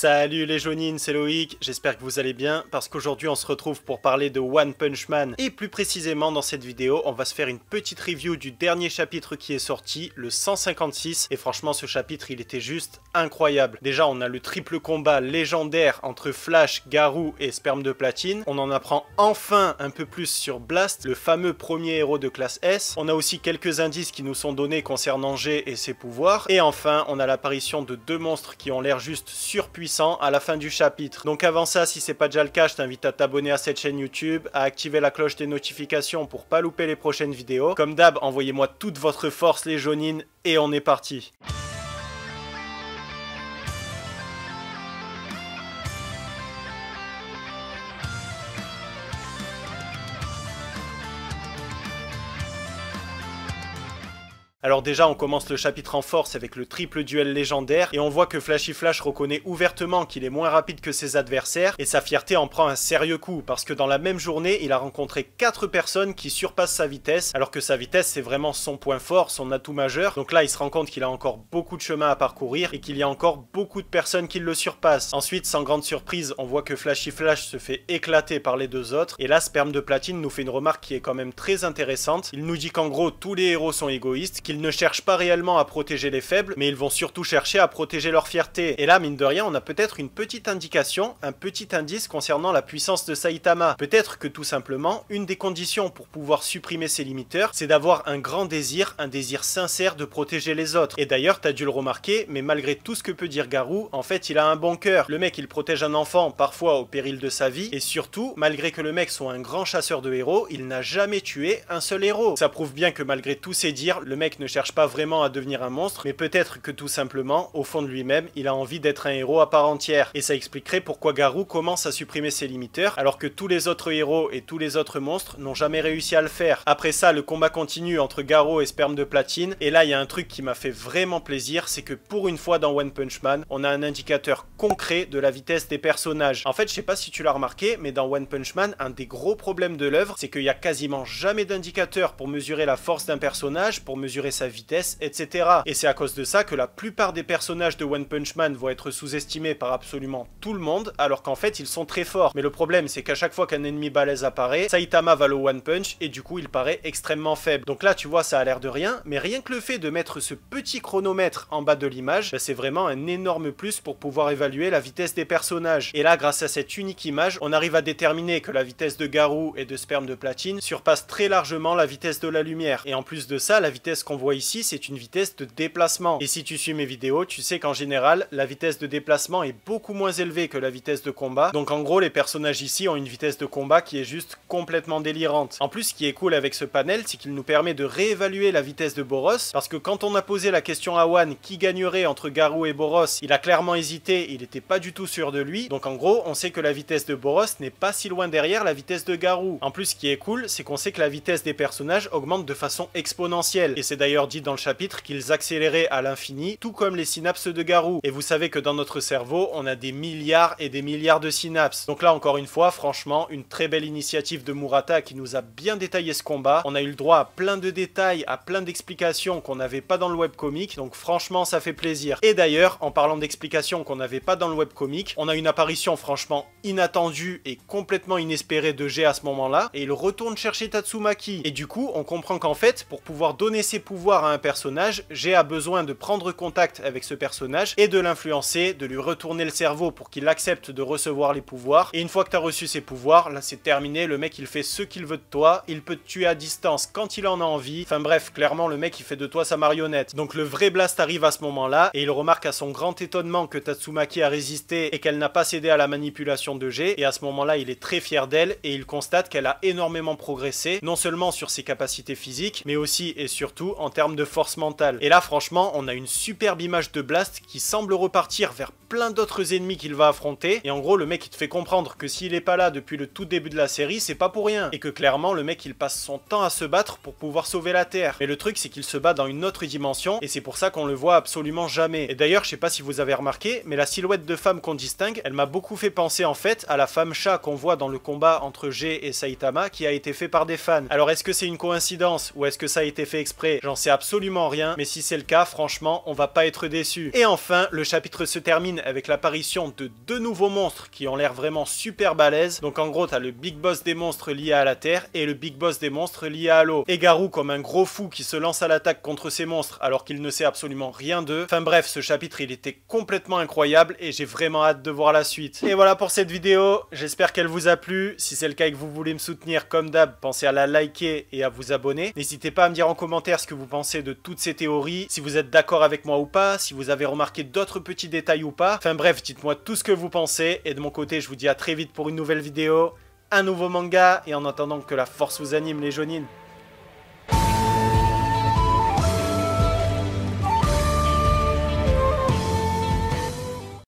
Salut les jaunines, c'est Loïc, j'espère que vous allez bien parce qu'aujourd'hui on se retrouve pour parler de One Punch Man et plus précisément dans cette vidéo on va se faire une petite review du dernier chapitre qui est sorti, le 156, et franchement ce chapitre il était juste incroyable. Déjà on a le triple combat légendaire entre Flash, Garou et Sperme de Platine, on en apprend enfin un peu plus sur Blast, le fameux premier héros de classe S, on a aussi quelques indices qui nous sont donnés concernant G et ses pouvoirs, et enfin on a l'apparition de deux monstres qui ont l'air juste surpuissants à la fin du chapitre. Donc avant ça, si c'est pas déjà le cas, je t'invite à t'abonner à cette chaîne YouTube, à activer la cloche des notifications pour pas louper les prochaines vidéos. Comme d'hab, envoyez-moi toute votre force les jaunines et on est parti. Alors déjà on commence le chapitre en force avec le triple duel légendaire et on voit que Flashy Flash reconnaît ouvertement qu'il est moins rapide que ses adversaires et sa fierté en prend un sérieux coup parce que dans la même journée il a rencontré 4 personnes qui surpassent sa vitesse alors que sa vitesse c'est vraiment son point fort, son atout majeur. Donc là il se rend compte qu'il a encore beaucoup de chemin à parcourir et qu'il y a encore beaucoup de personnes qui le surpassent. Ensuite sans grande surprise on voit que Flashy Flash se fait éclater par les deux autres et là Sperme de Platine nous fait une remarque qui est quand même très intéressante. Il nous dit qu'en gros tous les héros sont égoïstes, qu'ils ne cherchent pas réellement à protéger les faibles, mais ils vont surtout chercher à protéger leur fierté. Et là, mine de rien, on a peut-être une petite indication, un petit indice concernant la puissance de Saitama. Peut-être que tout simplement, une des conditions pour pouvoir supprimer ses limiteurs, c'est d'avoir un grand désir, un désir sincère de protéger les autres. Et d'ailleurs, t'as dû le remarquer, mais malgré tout ce que peut dire Garou, en fait, il a un bon cœur. Le mec, il protège un enfant, parfois au péril de sa vie, et surtout, malgré que le mec soit un grand chasseur de héros, il n'a jamais tué un seul héros. Ça prouve bien que malgré tous ses dires, le mec ne cherche pas vraiment à devenir un monstre, mais peut-être que tout simplement, au fond de lui-même, il a envie d'être un héros à part entière. Et ça expliquerait pourquoi Garou commence à supprimer ses limiteurs, alors que tous les autres héros et tous les autres monstres n'ont jamais réussi à le faire. Après ça, le combat continue entre Garou et Sperme de Platine, et là il y a un truc qui m'a fait vraiment plaisir, c'est que pour une fois dans One Punch Man, on a un indicateur concret de la vitesse des personnages. En fait, je sais pas si tu l'as remarqué, mais dans One Punch Man, un des gros problèmes de l'œuvre, c'est qu'il y a quasiment jamais d'indicateur pour mesurer la force d'un personnage, pour mesurer sa vitesse, etc. Et c'est à cause de ça que la plupart des personnages de One Punch Man vont être sous-estimés par absolument tout le monde, alors qu'en fait ils sont très forts. Mais le problème c'est qu'à chaque fois qu'un ennemi balèze apparaît, Saitama va le One Punch et du coup il paraît extrêmement faible. Donc là tu vois ça a l'air de rien, mais rien que le fait de mettre ce petit chronomètre en bas de l'image, c'est vraiment un énorme plus pour pouvoir évaluer la vitesse des personnages. Et là grâce à cette unique image, on arrive à déterminer que la vitesse de Garou et de Sperme de Platine surpasse très largement la vitesse de la lumière. Et en plus de ça, la vitesse qu'on voit ici, c'est une vitesse de déplacement. Et si tu suis mes vidéos, tu sais qu'en général, la vitesse de déplacement est beaucoup moins élevée que la vitesse de combat. Donc en gros, les personnages ici ont une vitesse de combat qui est juste complètement délirante. En plus, ce qui est cool avec ce panel, c'est qu'il nous permet de réévaluer la vitesse de Boros, parce que quand on a posé la question à One qui gagnerait entre Garou et Boros, il a clairement hésité, il n'était pas du tout sûr de lui. Donc en gros, on sait que la vitesse de Boros n'est pas si loin derrière la vitesse de Garou. En plus, ce qui est cool, c'est qu'on sait que la vitesse des personnages augmente de façon exponentielle. Et c'est d'ailleurs dit dans le chapitre qu'ils accéléraient à l'infini, tout comme les synapses de Garou. Et vous savez que dans notre cerveau, on a des milliards et des milliards de synapses. Donc là, encore une fois, franchement, une très belle initiative de Murata qui nous a bien détaillé ce combat. On a eu le droit à plein de détails, à plein d'explications qu'on n'avait pas dans le webcomic. Donc franchement, ça fait plaisir. Et d'ailleurs, en parlant d'explications qu'on n'avait pas dans le webcomic, on a une apparition franchement inattendue et complètement inespérée de G à ce moment-là. Et il retourne chercher Tatsumaki. Et du coup, on comprend qu'en fait, pour pouvoir donner ses pouvoirs à un personnage, G a besoin de prendre contact avec ce personnage et de l'influencer, de lui retourner le cerveau pour qu'il accepte de recevoir les pouvoirs. Et une fois que tu as reçu ses pouvoirs, là c'est terminé, le mec il fait ce qu'il veut de toi, il peut te tuer à distance quand il en a envie. Enfin bref, clairement le mec il fait de toi sa marionnette. Donc le vrai Blast arrive à ce moment-là et il remarque à son grand étonnement que Tatsumaki a résisté et qu'elle n'a pas cédé à la manipulation de G. Et à ce moment-là, il est très fier d'elle et il constate qu'elle a énormément progressé, non seulement sur ses capacités physiques, mais aussi et surtout en termes de force mentale. Et là franchement on a une superbe image de Blast qui semble repartir vers plein d'autres ennemis qu'il va affronter, et en gros le mec il te fait comprendre que s'il est pas là depuis le tout début de la série, c'est pas pour rien, et que clairement le mec il passe son temps à se battre pour pouvoir sauver la Terre. Mais le truc c'est qu'il se bat dans une autre dimension, et c'est pour ça qu'on le voit absolument jamais. Et d'ailleurs je sais pas si vous avez remarqué, mais la silhouette de femme qu'on distingue, elle m'a beaucoup fait penser en fait à la femme chat qu'on voit dans le combat entre G et Saitama, qui a été fait par des fans. Alors est-ce que c'est une coïncidence, ou est-ce que ça a été fait exprès? J'en sait absolument rien, mais si c'est le cas, franchement, on va pas être déçu. Et enfin, le chapitre se termine avec l'apparition de 2 nouveaux monstres qui ont l'air vraiment super balèzes. Donc en gros, t'as le big boss des monstres lié à la terre et le big boss des monstres lié à l'eau. Et Garou comme un gros fou qui se lance à l'attaque contre ces monstres alors qu'il ne sait absolument rien d'eux. Enfin bref, ce chapitre il était complètement incroyable et j'ai vraiment hâte de voir la suite. Et voilà pour cette vidéo, j'espère qu'elle vous a plu. Si c'est le cas et que vous voulez me soutenir comme d'hab, pensez à la liker et à vous abonner. N'hésitez pas à me dire en commentaire ce que vous pensez de toutes ces théories, si vous êtes d'accord avec moi ou pas, si vous avez remarqué d'autres petits détails ou pas. Enfin bref, dites-moi tout ce que vous pensez et de mon côté, je vous dis à très vite pour une nouvelle vidéo, un nouveau manga et en attendant que la force vous anime les Jonin.